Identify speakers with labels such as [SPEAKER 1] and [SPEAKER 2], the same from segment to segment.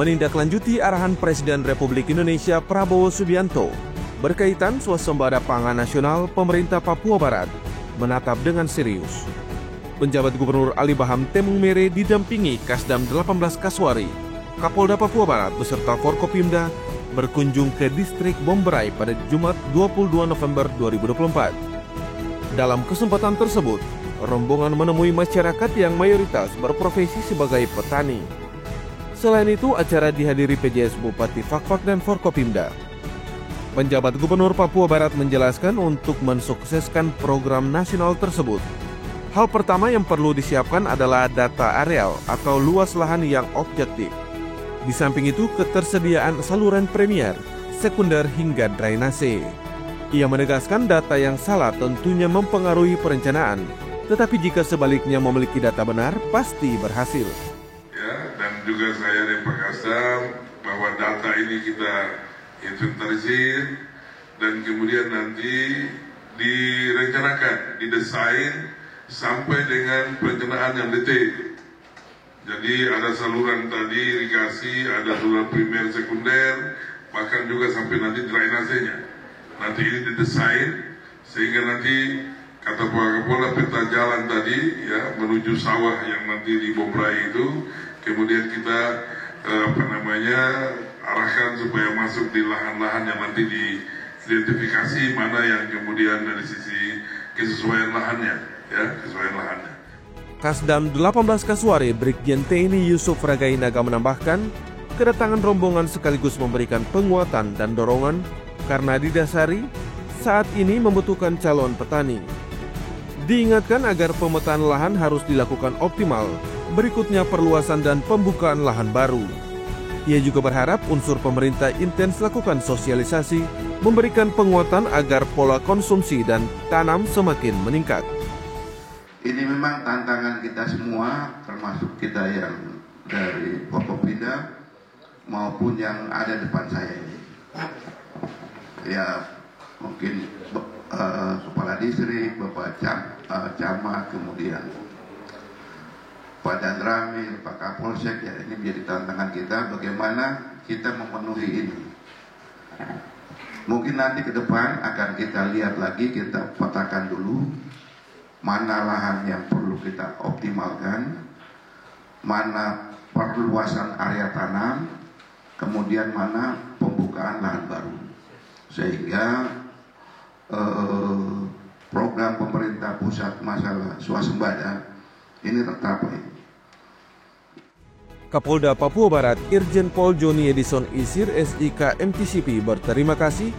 [SPEAKER 1] menindaklanjuti arahan Presiden Republik Indonesia Prabowo Subianto berkaitan swasembada pangan nasional pemerintah Papua Barat menatap dengan serius. Penjabat Gubernur Ali Baham Temung Mere didampingi Kasdam 18 Kaswari, Kapolda Papua Barat beserta Forkopimda berkunjung ke distrik Bomberai pada Jumat 22 November 2024. Dalam kesempatan tersebut, rombongan menemui masyarakat yang mayoritas berprofesi sebagai petani. Selain itu, acara dihadiri PJS Bupati Fakfak dan Forkopimda. Penjabat Gubernur Papua Barat menjelaskan untuk mensukseskan program nasional tersebut, hal pertama yang perlu disiapkan adalah data areal atau luas lahan yang objektif. Di samping itu, ketersediaan saluran premier, sekunder hingga drainase. Ia menegaskan data yang salah tentunya mempengaruhi perencanaan, tetapi jika sebaliknya memiliki data benar, pasti berhasil.
[SPEAKER 2] Ya, dan juga saya dan Pak Kasdam bahwa data ini kita inventarisir dan kemudian nanti direncanakan, didesain sampai dengan perencanaan yang detail. Jadi ada saluran tadi irigasi, ada saluran primer sekunder, bahkan juga sampai nanti drainasenya. Nanti ini didesain sehingga nanti kata Pak Kapolda peta jalan tadi ya menuju sawah yang nanti di Bomberai itu, kemudian kita arahkan supaya masuk di lahan-lahan yang nanti diidentifikasi mana yang kemudian dari sisi kesesuaian lahannya. Ya, kesesuaian lahannya.
[SPEAKER 1] Kasdam 18 Kaswari Brigjen TNI Yusuf Ragainaga menambahkan, kedatangan rombongan sekaligus memberikan penguatan dan dorongan karena didasari saat ini membutuhkan calon petani. Diingatkan agar pemetaan lahan harus dilakukan optimal, berikutnya perluasan dan pembukaan lahan baru. Ia juga berharap unsur pemerintah intens lakukan sosialisasi, memberikan penguatan agar pola konsumsi dan tanam semakin meningkat.
[SPEAKER 3] Ini memang tantangan kita semua, termasuk kita yang dari Forkopimda maupun yang ada depan saya ini. Ya, mungkin Kepala Distrik, Bapak Camat, kemudian Pak Dandramil, Pak Kapolsek, ya ini menjadi tantangan kita bagaimana kita memenuhi ini. Mungkin nanti ke depan akan kita lihat lagi, kita petakan dulu mana lahan yang perlu kita optimalkan, mana perluasan area tanam, kemudian mana pembukaan lahan baru. Sehingga program pemerintah pusat masalah swasembada ini tercapai.
[SPEAKER 1] Kapolda Papua Barat Irjen Pol Joni Edison Isir SIK MTCP berterima kasih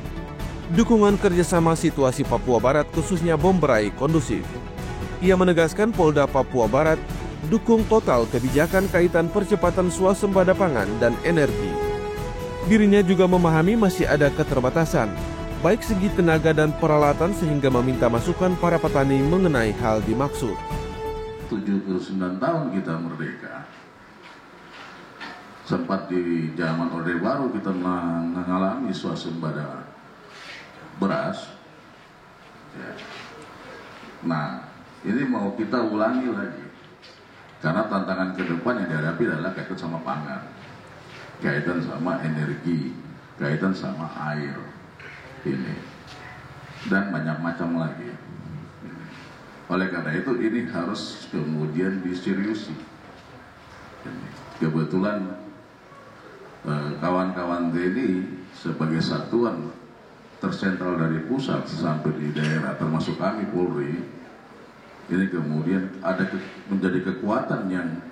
[SPEAKER 1] dukungan kerjasama situasi Papua Barat khususnya Bomberai kondusif. Ia menegaskan Polda Papua Barat dukung total kebijakan kaitan percepatan swasembada pangan dan energi. Dirinya juga memahami masih ada keterbatasan, baik segi tenaga dan peralatan sehingga meminta masukan para petani mengenai hal dimaksud.
[SPEAKER 4] 79 tahun kita merdeka. Sempat di zaman Orde Baru kita mengalami swasembada beras. Ya. Nah, ini mau kita ulangi lagi. Karena tantangan ke depan yang dihadapi adalah kaitan sama pangan, kaitan sama energi, kaitan sama air. Ini. Dan banyak macam lagi. Oleh karena itu ini harus kemudian diseriusi. Kebetulan kawan-kawan TNI sebagai satuan tersentral dari pusat sampai di daerah termasuk kami Polri, ini kemudian ada menjadi kekuatan yang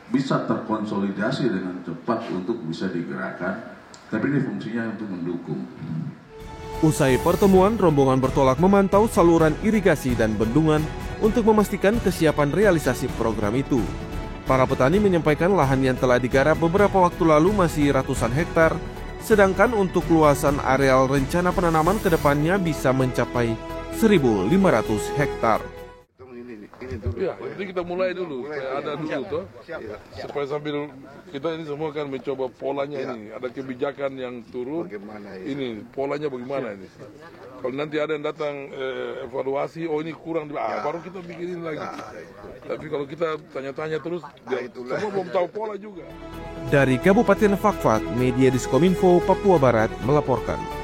[SPEAKER 4] bisa terkonsolidasi dengan cepat untuk bisa digerakkan, tapi ini fungsinya untuk mendukung.
[SPEAKER 1] Usai pertemuan, rombongan bertolak memantau saluran irigasi dan bendungan untuk memastikan kesiapan realisasi program itu. Para petani menyampaikan lahan yang telah digarap beberapa waktu lalu masih ratusan hektar, sedangkan untuk luasan areal rencana penanaman ke depannya bisa mencapai 1.500 hektar.
[SPEAKER 5] Ya, ini kita mulai dulu, supaya ada dulu toh, supaya sambil kita ini semua kan mencoba polanya ini, ada kebijakan yang turun, ini polanya bagaimana ini. Kalau nanti ada yang datang evaluasi, oh ini kurang, baru kita bikinin lagi. Tapi kalau kita tanya-tanya terus, semua belum tahu pola juga.
[SPEAKER 1] Dari Kabupaten Fakfak, Media Diskominfo Papua Barat melaporkan.